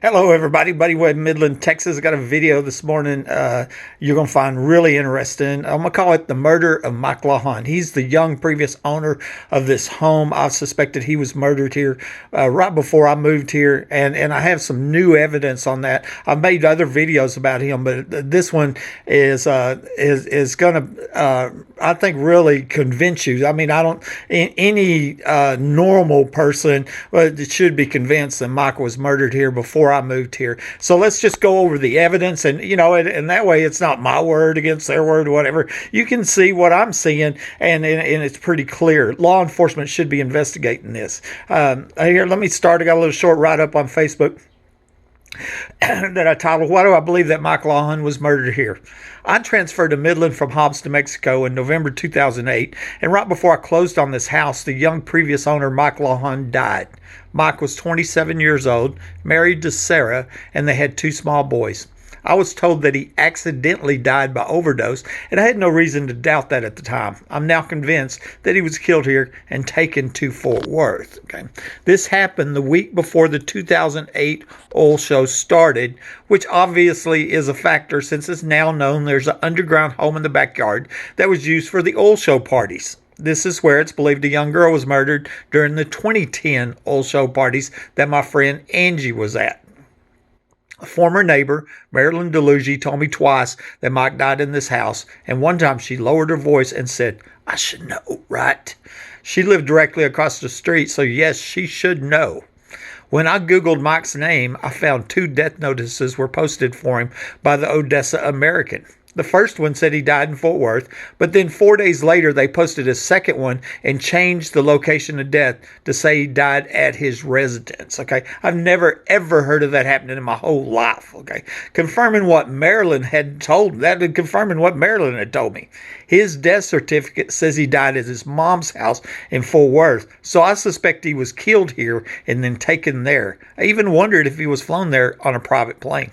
Hello, everybody. Buddy Webb, Midland, Texas. I got a video this morning you're going to find really interesting. I'm going to call it The Murder of Mike Lawhon. He's the young previous owner of this home. I suspected he was murdered here right before I moved here, and I have some new evidence on that. I've made other videos about him, but this one is going to, I think, really convince you. I mean, I don't, any normal person should be convinced that Mike was murdered here before I moved here. So let's just go over the evidence, and and that way it's not my word against their word or whatever. You can see what I'm seeing, and it's pretty clear. Law enforcement should be investigating this. Here, let me start. I got a little short write-up on Facebook that I titled, "Why do I believe that Mike Lawhon was murdered here?" I transferred to Midland from Hobbs to Mexico in November 2008, and right before I closed on this house, the young previous owner, Mike Lawhon, died. Mike was 27 years old, married to Sarah, and they had two small boys. I was told that he accidentally died by overdose, and I had no reason to doubt that at the time. I'm now convinced that he was killed here and taken to Fort Worth. Okay, this happened the week before the 2008 oil show started, which obviously is a factor since it's now known there's an underground home in the backyard that was used for the oil show parties. This is where it's believed a young girl was murdered during the 2010 oil show parties that my friend Angie was at. A former neighbor, Marilyn Delugi, told me twice that Mike died in this house, and one time she lowered her voice and said, "I should know, right?" She lived directly across the street, so yes, she should know. When I Googled Mike's name, I found two death notices were posted for him by the Odessa American. The first one said he died in Fort Worth, but then 4 days later they posted a second one and changed the location of death to say he died at his residence. Okay, I've never ever heard of that happening in my whole life. Okay, confirming what Marilyn had told me. His death certificate says he died at his mom's house in Fort Worth, so I suspect he was killed here and then taken there. I even wondered if he was flown there on a private plane.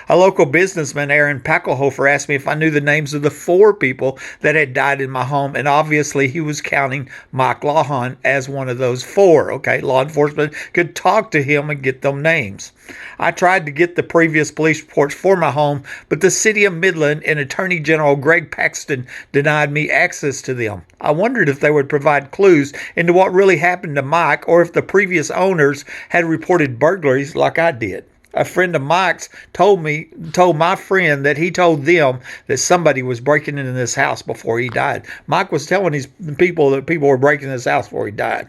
A local businessman, Aaron Packelhofer, asked me if I knew the names of the four people that had died in my home, and obviously he was counting Mike Lawhon as one of those four. Okay, law enforcement could talk to him and get them names. I tried to get the previous police reports for my home, but the city of Midland and Attorney General Greg Paxton denied me access to them. I wondered if they would provide clues into what really happened to Mike, or if the previous owners had reported burglaries like I did. A friend of Mike's told my friend that he told them that somebody was breaking into this house before he died. Mike was telling these people that people were breaking this house before he died.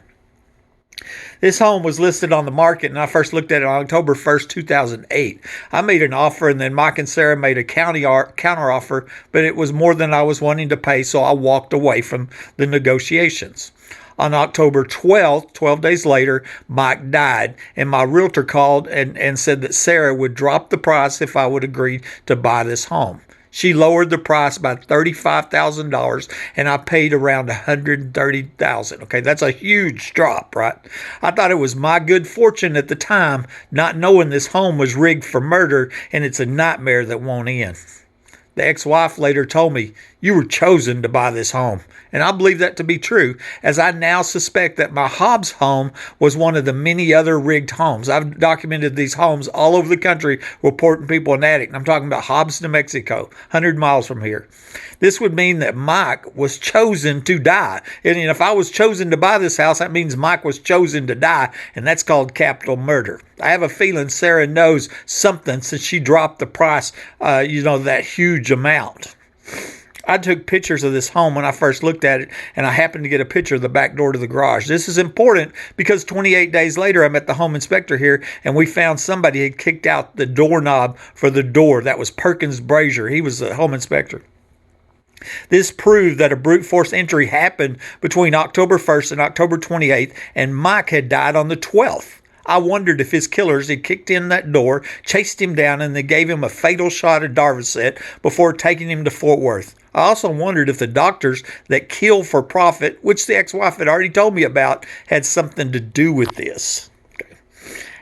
This home was listed on the market, and I first looked at it on October 1st, 2008. I made an offer, and then Mike and Sarah made a counter offer, but it was more than I was wanting to pay, so I walked away from the negotiations. On October 12th, 12 days later, Mike died, and my realtor called and said that Sarah would drop the price if I would agree to buy this home. She lowered the price by $35,000, and I paid around $130,000. Okay, that's a huge drop, right? I thought it was my good fortune at the time, not knowing this home was rigged for murder, and it's a nightmare that won't end. The ex-wife later told me, "You were chosen to buy this home." And I believe that to be true, as I now suspect that my Hobbs home was one of the many other rigged homes. I've documented these homes all over the country reporting people in the attic. And I'm talking about Hobbs, New Mexico, 100 miles from here. This would mean that Mike was chosen to die. And if I was chosen to buy this house, that means Mike was chosen to die, and that's called capital murder. I have a feeling Sarah knows something since she dropped the price, that huge amount. I took pictures of this home when I first looked at it, and I happened to get a picture of the back door to the garage. This is important because 28 days later, I met the home inspector here, and we found somebody had kicked out the doorknob for the door. That was Perkins Brazier. He was the home inspector. This proved that a brute force entry happened between October 1st and October 28th, and Mike had died on the 12th. I wondered if his killers had kicked in that door, chased him down, and they gave him a fatal shot of Darvocet before taking him to Fort Worth. I also wondered if the doctors that kill for profit, which the ex-wife had already told me about, had something to do with this.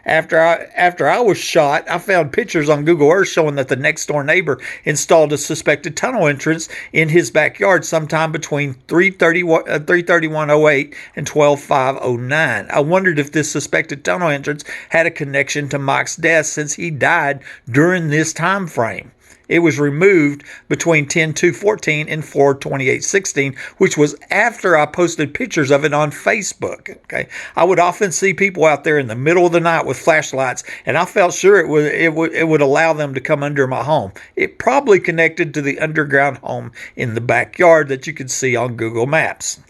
After I was shot, I found pictures on Google Earth showing that the next door neighbor installed a suspected tunnel entrance in his backyard sometime between 3/31/08 and 12/5/09. I wondered if this suspected tunnel entrance had a connection to Mike's death, since he died during this time frame. It was removed between 10/2/14 and 4/28/16, which was after I posted pictures of it on Facebook. Okay, I would often see people out there in the middle of the night with flashlights, and I felt sure it would allow them to come under my home. It probably connected to the underground home in the backyard that you could see on Google Maps.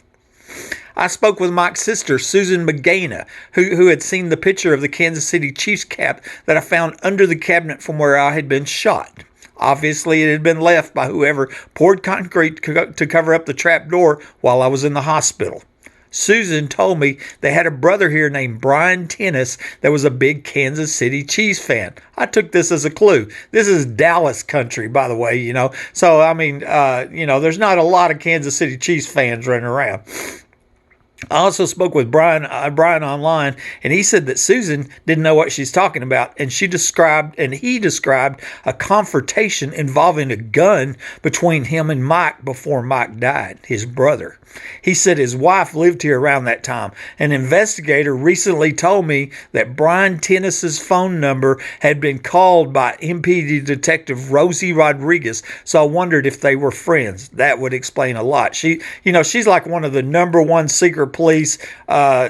I spoke with Mike's sister, Susan McGaina, who had seen the picture of the Kansas City Chiefs cap that I found under the cabinet from where I had been shot. Obviously, it had been left by whoever poured concrete to cover up the trap door while I was in the hospital. Susan told me they had a brother here named Brian Tennis that was a big Kansas City Chiefs fan. I took this as a clue. This is Dallas country, by the way, So, I mean, there's not a lot of Kansas City Chiefs fans running around. I also spoke with Brian online, and he said that Susan didn't know what she's talking about, and he described a confrontation involving a gun between him and Mike before Mike died, his brother. He said his wife lived here around that time. An investigator recently told me that Brian Tennis's phone number had been called by MPD detective Rosie Rodriguez, so I wondered if they were friends. That would explain a lot. She's like one of the number one secret police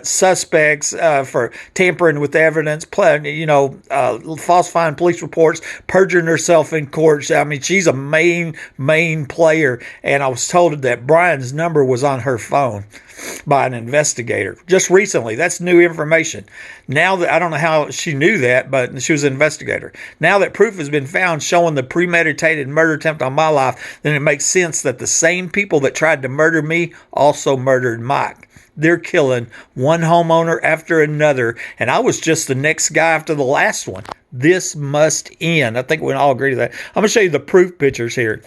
suspects for tampering with evidence, falsifying police reports, perjuring herself in court. I mean, she's a main player, and I was told that Brian's number was on her phone by an investigator just recently. That's new information. Now that I don't know how she knew that, but she was an investigator. Now that proof has been found showing the premeditated murder attempt on my life, then it makes sense that the same people that tried to murder me also murdered Mike. They're killing one homeowner after another, and I was just the next guy after the last one. This must end. I think we can all agree to that. I'm going to show you the proof pictures here.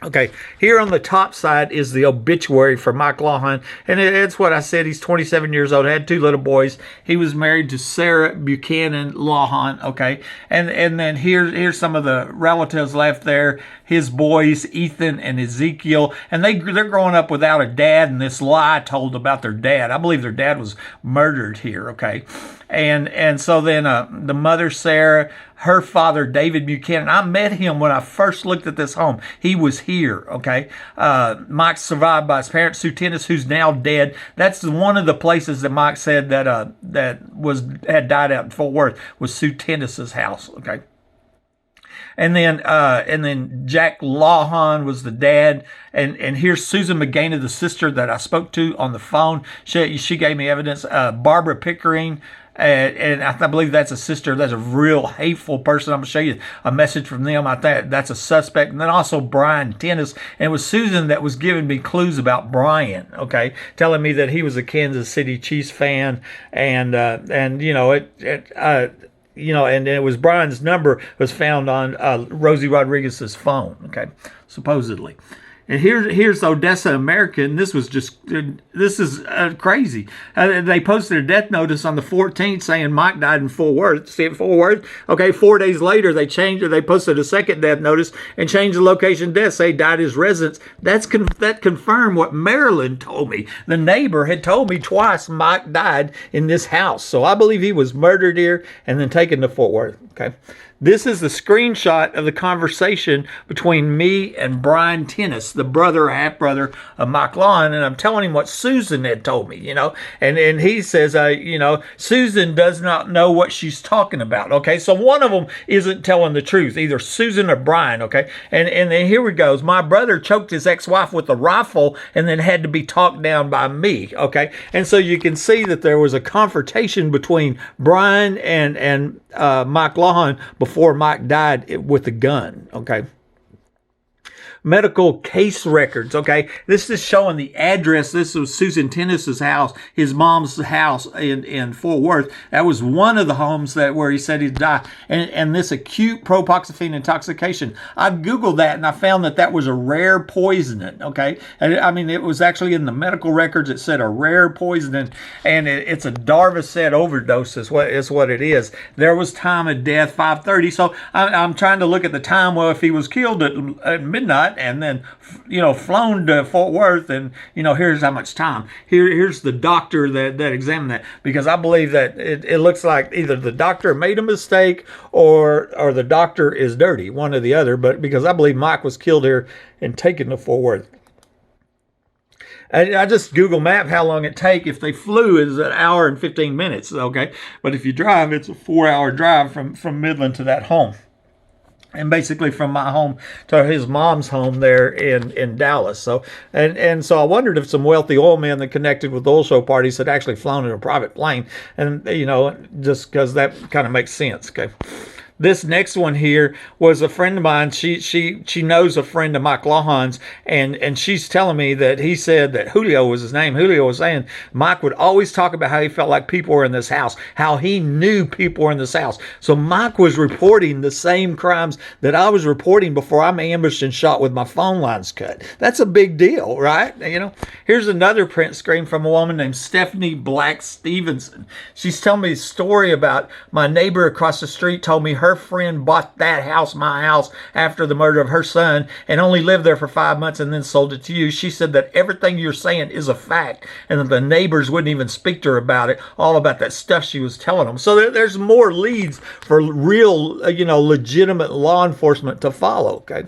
Okay, here on the top side is the obituary for Mike Lawhon, and it's what I said. He's 27 years old, had 2 little boys. He was married to Sarah Buchanan Lawhon, okay? And then here's some of the relatives left there, his boys, Ethan and Ezekiel, and they're growing up without a dad, and this lie told about their dad. I believe their dad was murdered here, okay? And so then the mother, Sarah, her father, David Buchanan, I met him when I first looked at this home. He was here, okay? Mike's survived by his parents, Sue Tennis, who's now dead. That's one of the places that Mike said that had died out in Fort Worth, was Sue Tennis's house, okay? And then Jack Lawhon was the dad. And here's Susan McGaina, the sister that I spoke to on the phone. She gave me evidence. Barbara Pickering, and I believe that's a sister. That's a real hateful person. I'm going to show you a message from them. I think that's a suspect. And then also Brian Tennis. And it was Susan that was giving me clues about Brian, okay, telling me that he was a Kansas City Chiefs fan. And it was Brian's number was found on Rosie Rodriguez's phone, okay, supposedly. And here's Odessa American. This is crazy. They posted a death notice on the 14th saying Mike died in Fort Worth. See it, Fort Worth? Okay, 4 days later, they posted a second death notice and changed the location of death, say he died at his residence. That confirmed what Marilyn told me. The neighbor had told me twice Mike died in this house. So I believe he was murdered here and then taken to Fort Worth, okay? This is the screenshot of the conversation between me and Brian Tennis, the half-brother of Mike Lawhon, and I'm telling him what Susan had told me, and he says, Susan does not know what she's talking about, okay? So one of them isn't telling the truth, either Susan or Brian, okay? And then here we go. My brother choked his ex-wife with a rifle and then had to be talked down by me, okay? And so you can see that there was a confrontation between Brian and Mike Lawhon before Mike died with a gun, okay? medical case records. Okay, this is showing the address. This was Susan Tennis's house, his mom's house in Fort Worth. That was one of the homes that where he said he'd die. And this acute propoxyphene intoxication, I googled that and I found that was a rare poisoning. Okay, and I mean it was actually in the medical records. It said a rare poisoning, and it's a Darvocet overdose is what it is. There was time of death 5:30. So I'm trying to look at the time. Well, if he was killed at midnight and then flown to Fort Worth, and here's how much time. Here's the doctor that examined that, because I believe that it looks like either the doctor made a mistake or the doctor is dirty, one or the other. But because I believe Mike was killed here and taken to Fort Worth. I just Google Map how long it take. If they flew, is an hour and 15 minutes. Okay, but if you drive, it's a 4-hour drive from Midland to that home, and basically from my home to his mom's home there in Dallas. So and so I wondered if some wealthy oil men that connected with oil show parties had actually flown in a private plane, and just because that kind of makes sense. Okay. This next one here was a friend of mine. She knows a friend of Mike Lawhon's, and she's telling me that he said that Julio was his name. Julio was saying Mike would always talk about how he felt like people were in this house, how he knew people were in this house. So Mike was reporting the same crimes that I was reporting before I'm ambushed and shot with my phone lines cut. That's a big deal, right? Here's another print screen from a woman named Stephanie Black Stevenson. She's telling me a story about my neighbor across the street told me her friend bought that house, my house, after the murder of her son and only lived there for 5 months and then sold it to you. She said that everything you're saying is a fact and that the neighbors wouldn't even speak to her about it, all about that stuff she was telling them. So there's more leads for real, legitimate law enforcement to follow, okay?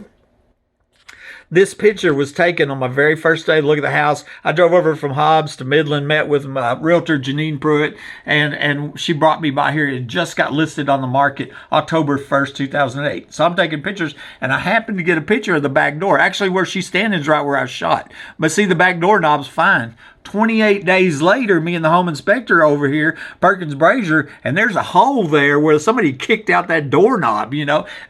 This picture was taken on my very first day to look at the house. I drove over from Hobbs to Midland, met with my realtor, Janine Pruitt, and she brought me by here. It just got listed on the market October 1st, 2008. So I'm taking pictures, and I happened to get a picture of the back door. Actually, where she's standing is right where I shot. But see, the back door knob's fine. 28 days later, me and the home inspector over here, Perkins Brazier, and there's a hole there where somebody kicked out that doorknob,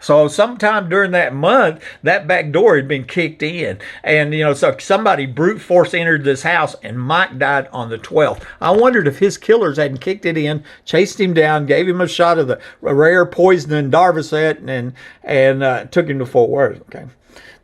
So sometime during that month, that back door had been kicked in. And, so somebody brute force entered this house, and Mike died on the 12th. I wondered if his killers hadn't kicked it in, chased him down, gave him a shot of the rare poison Darvocet, and took him to Fort Worth, okay?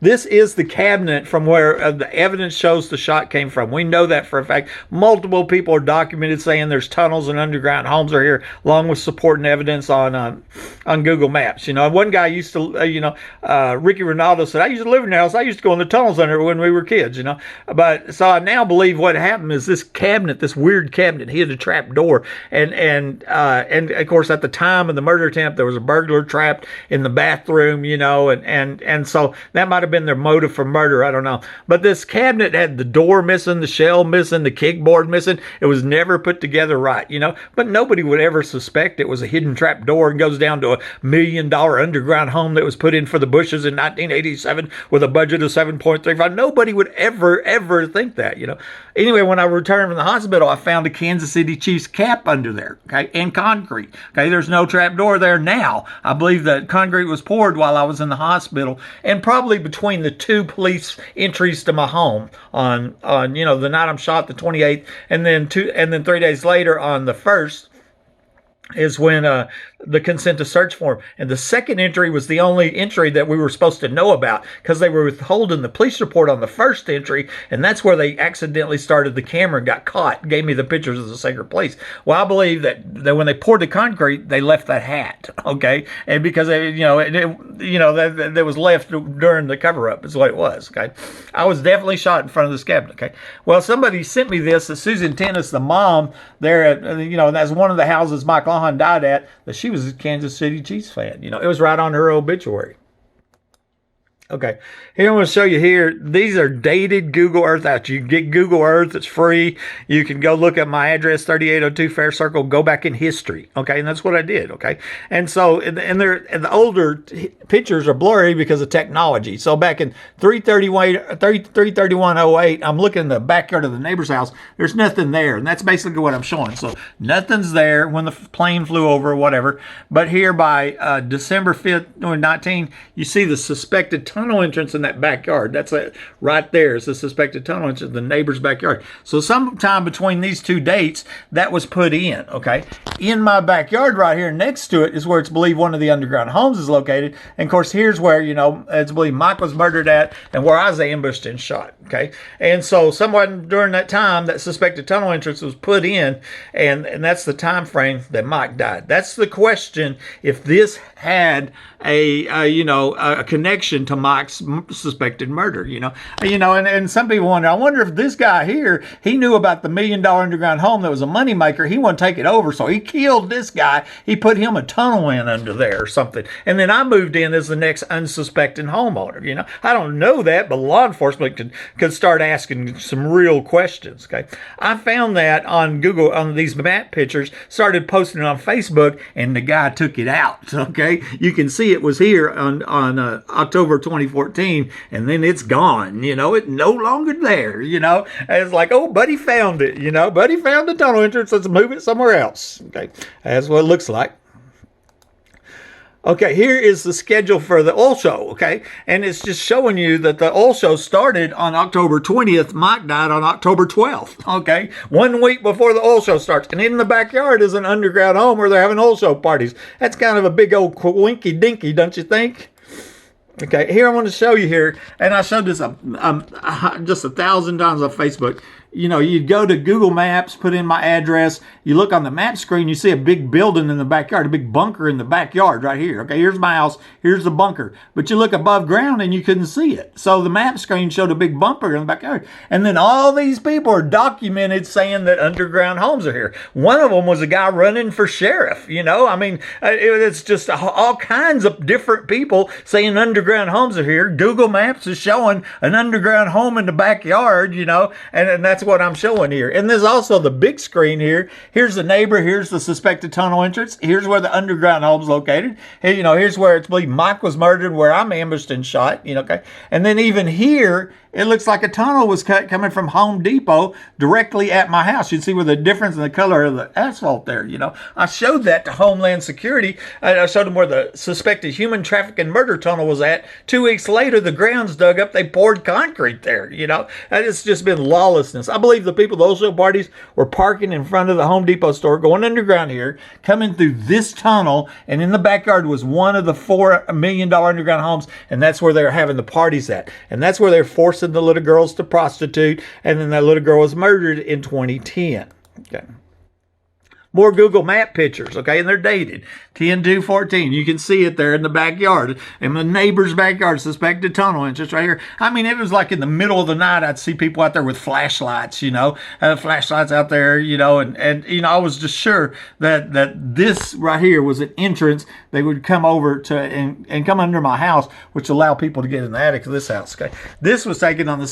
This is the cabinet from where the evidence shows the shot came from. We know that for a fact. Multiple people are documented saying there's tunnels and underground homes are here, along with supporting evidence on Google Maps. One guy used to, Ricky Ronaldo said, I used to live in the house. I used to go in the tunnels under when we were kids, But so I now believe what happened is this cabinet, this weird cabinet, hid a trap door, and of course at the time of the murder attempt there was a burglar trapped in the bathroom, and so that might have been their motive for murder. I don't know. But this cabinet had the door missing, the shell missing, the kickboard missing. It was never put together right, But nobody would ever suspect it was a hidden trap door and goes down to $1 million underground home that was put in for the Bushes in 1987 with a budget of $7.35. Nobody would ever think that, Anyway, when I returned from the hospital, I found a Kansas City Chiefs cap under there, okay, and concrete. Okay, there's no trap door there now. I believe that concrete was poured while I was in the hospital, and probably between the two police entries to my home on the night I'm shot, the 28th, and then 3 days later on the 1st is when the consent to search form. And the second entry was the only entry that we were supposed to know about because they were withholding the police report on the first entry, and that's where they accidentally started the camera and got caught, gave me the pictures of the sacred place. Well, I believe that when they poured the concrete, they left that hat, okay? And because, that was left during the cover-up is what it was, okay? I was definitely shot in front of this cabinet, okay? Well, somebody sent me this, Susan Tennis, the mom there at, that's one of the houses Mike Lawhon died at, that she was a Kansas City Chiefs fan. It was right on her obituary. Okay, here I'm going to show you here. These are dated Google Earth apps. You can get Google Earth. It's free. You can go look at my address, 3802 Fair Circle. Go back in history. Okay, and that's what I did. Okay, and so and the older pictures are blurry because of technology. So back in 33108, I'm looking in the backyard of the neighbor's house. There's nothing there, and that's basically what I'm showing. So nothing's there when the plane flew over or whatever. But here by December 5th, 19, you see the suspected tunnel entrance in that backyard. That's it right there. Is the suspected tunnel entrance in the neighbor's backyard. So sometime between these two dates, that was put in, okay? In my backyard right here next to it is where it's believed one of the underground homes is located. And of course, here's where, you know, it's believed Mike was murdered at and where I was ambushed and shot, okay? And so someone during that time, that suspected tunnel entrance was put in, and that's the time frame that Mike died. That's the question, if this had a connection to Mike's suspected murder, and some people wonder, I wonder if this guy here, he knew about the $1 million underground home that was a moneymaker. He wanted to take it over, so he killed this guy. He put him a tunnel in under there or something, and then I moved in as the next unsuspecting homeowner. I don't know that, but law enforcement could start asking some real questions. Okay, I found that on Google on these map pictures, started posting it on Facebook, and the guy took it out. Okay, you can see it was here on October 2014, and then it's gone. It's no longer there. It's like, oh, buddy found it. Buddy found the tunnel entrance. Let's move it somewhere else. Okay, that's what it looks like. Okay, here is the schedule for the oil show, okay? And it's just showing you that the oil show started on October 20th. Mike died on October 12th, okay? 1 week before the oil show starts. And in the backyard is an underground home where they're having oil show parties. That's kind of a big old winky dinky, don't you think? Okay, here I want to show you here, and I showed this just 1,000 times on Facebook. You'd go to Google Maps, put in my address. You look on the map screen, you see a big building in the backyard, a big bunker in the backyard right here. Okay, here's my house, here's the bunker. But you look above ground and you couldn't see it. So the map screen showed a big bunker in the backyard. And then all these people are documented saying that underground homes are here. One of them was a guy running for sheriff, it's just all kinds of different people saying underground homes are here. Google Maps is showing an underground home in the backyard, and that's what I'm showing here. And there's also the big screen here. Here's the neighbor. Here's the suspected tunnel entrance. Here's where the underground home's located. Here's where it's believed Mike was murdered, where I'm ambushed and shot, okay? And then even here, it looks like a tunnel was cut coming from Home Depot directly at my house. You can see where the difference in the color of the asphalt there, I showed that to Homeland Security. I showed them where the suspected human trafficking murder tunnel was at. 2 weeks later, the ground's dug up. They poured concrete there, It's just been lawlessness. I believe the people, those little parties, were parking in front of the Home Depot store, going underground here, coming through this tunnel, and in the backyard was one of the $4 million underground homes, and that's where they were having the parties at. And that's where they're forcing the little girls to prostitute, and then that little girl was murdered in 2010. Okay. More Google Map pictures, okay, and they're dated 10/2/14. You can see it there in the backyard, in the neighbor's backyard, suspected tunnel entrance right here. It was like in the middle of the night, I'd see people out there with flashlights, flashlights out there, and I was just sure that this right here was an entrance. They would come over to and come under my house, which allow people to get in the attic of this house. Okay, this was taken on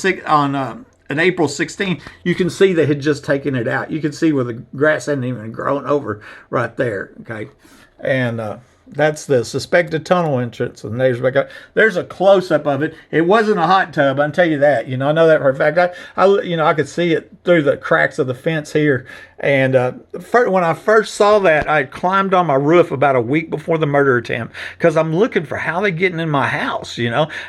on April 16th. You can see they had just taken it out. You can see where the grass hadn't even grown over right there. Okay, and that's the suspected tunnel entrance of the neighbor's backyard. There's a close-up of it. It wasn't a hot tub, I can tell you that. I know that for a fact. I could see it through the cracks of the fence here. And when I first saw that, I climbed on my roof about a week before the murder attempt, because I'm looking for how they're getting in my house,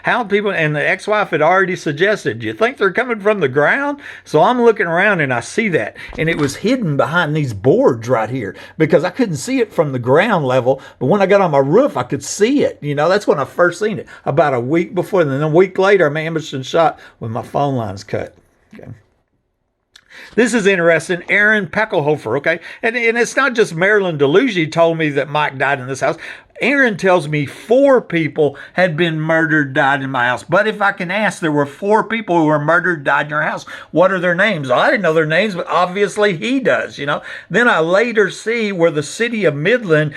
how people, and the ex-wife had already suggested, do you think they're coming from the ground? So I'm looking around and I see that, and it was hidden behind these boards right here, because I couldn't see it from the ground level, but when I got on my roof, I could see it. That's when I first seen it, about a week before, and then a week later, I'm ambushed and shot with my phone lines cut. Okay. This is interesting. Aaron Peckelhofer, okay? And it's not just Marilyn Delugi told me that Mike died in this house. Aaron tells me 4 people had been murdered, died in my house. But if I can ask, there were 4 people who were murdered, died in your house. What are their names? Well, I didn't know their names, but obviously he does, Then I later see where the city of Midland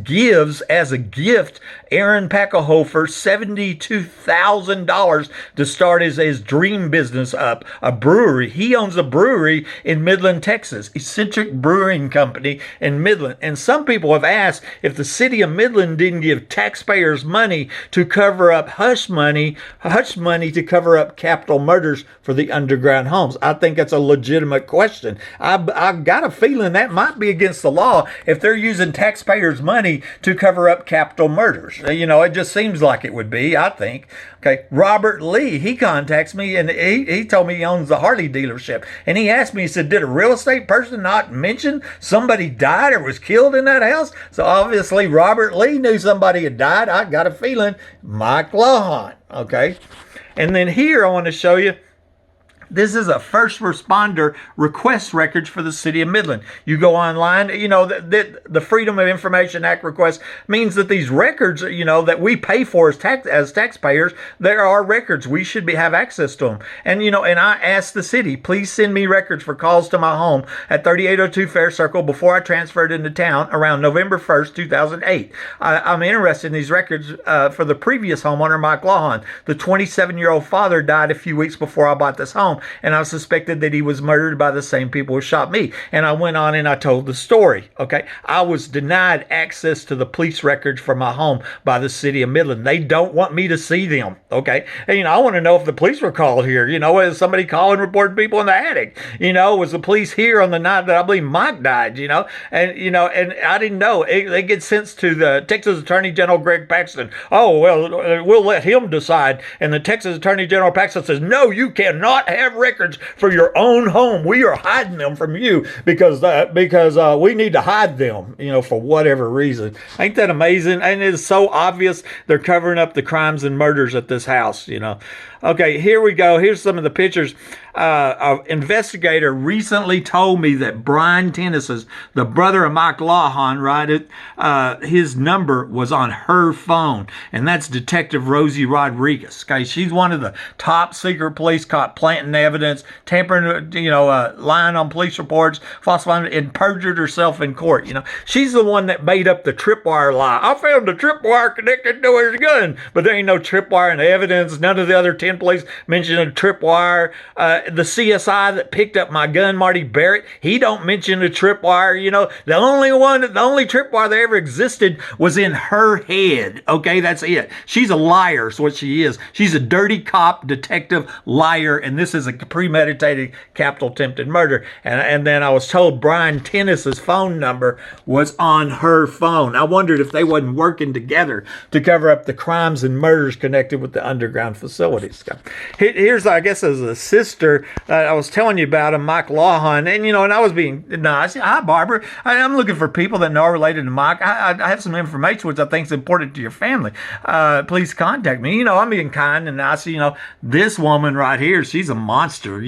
gives as a gift Aaron Peckelhofer $72,000 to start his dream business up, a brewery. He owns a brewery in Midland, Texas, Eccentric Brewing Company in Midland. And some people have asked if the city city of Midland didn't give taxpayers money to cover up hush money to cover up capital murders for the underground homes? I think that's a legitimate question. I've got a feeling that might be against the law if they're using taxpayers' money to cover up capital murders. It just seems like it would be, I think. Okay, Robert Lee, he contacts me and he told me he owns the Harley dealership. And he asked me, he said, did a real estate person not mention somebody died or was killed in that house? So obviously Robert Lee knew somebody had died. I got a feeling Mike Lawhon. Okay, and then here I want to show you. This is a first responder request records for the city of Midland. You go online, the Freedom of Information Act request means that these records, that we pay for as taxpayers, there are records. We should have access to them. And, and I asked the city, please send me records for calls to my home at 3802 Fair Circle before I transferred into town around November 1st, 2008. I'm interested in these records for the previous homeowner, Mike Lawhon. The 27-year-old father died a few weeks before I bought this home, and I suspected that he was murdered by the same people who shot me. And I went on and I told the story. Okay, I was denied access to the police records for my home by the city of Midland. They don't want me to see them. Okay, and I want to know if the police were called here. Was somebody calling, reporting people in the attic? Was the police here on the night that I believe Mike died? And I didn't know. They get sent to the Texas Attorney General Greg Paxton. Oh well, we'll let him decide. And the Texas Attorney General Paxton says, no, you cannot have records for your own home. We are hiding them from you because we need to hide them, for whatever reason. Ain't that amazing? And it's so obvious they're covering up the crimes and murders at this house, Okay, here we go. Here's some of the pictures. An investigator recently told me that Brian Tennis's, the brother of Mike Lawhon, right? His number was on her phone, and that's Detective Rosie Rodriguez. Okay, she's one of the top secret police caught planting evidence, tampering, lying on police reports, falsifying, and perjured herself in court. She's the one that made up the tripwire lie. I found the tripwire connected to his gun, but there ain't no tripwire in the evidence. None of the other 10 police mentioned a tripwire. The CSI that picked up my gun, Marty Barrett, he don't mention a tripwire. The only tripwire that ever existed was in her head. Okay, that's it. She's a liar, is what she is. She's a dirty cop, detective, liar, and this is a premeditated capital attempted murder. And then I was told Brian Tennis's phone number was on her phone. I wondered if they wasn't working together to cover up the crimes and murders connected with the underground facilities. Here's, I guess, as a sister I was telling you about, Mike Lawhon, and and I was being nice. Hi, Barbara. I'm looking for people that are related to Mike. I have some information which I think is important to your family. Please contact me. I'm being kind and nice. This woman right here, she's a monster.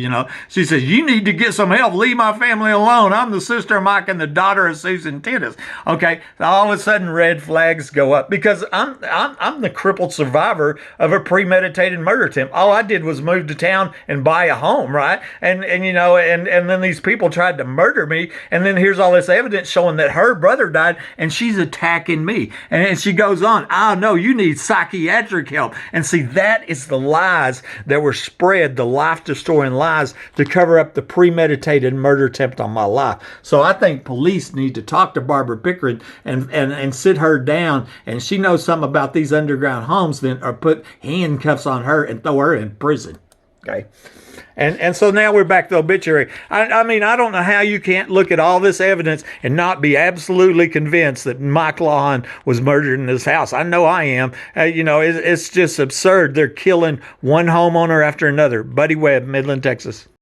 She says, you need to get some help. Leave my family alone. I'm the sister of Mike and the daughter of Susan Tennis. Okay, all of a sudden red flags go up because I'm the crippled survivor of a premeditated murder attempt. All I did was move to town and buy a home, right? And then these people tried to murder me, and then here's all this evidence showing that her brother died, and she's attacking me. And she goes on, oh no, you need psychiatric help. And see, that is the lies that were spread, the life-destroying lies to cover up the premeditated murder attempt on my life. So I think police need to talk to Barbara Pickering and sit her down, and she knows something about these underground homes, then or put handcuffs on her and throw her in prison. Okay. And so now we're back to the obituary. I mean, I don't know how you can't look at all this evidence and not be absolutely convinced that Mike Lawhon was murdered in this house. I know I am. It's just absurd. They're killing one homeowner after another. Buddy Webb, Midland, Texas.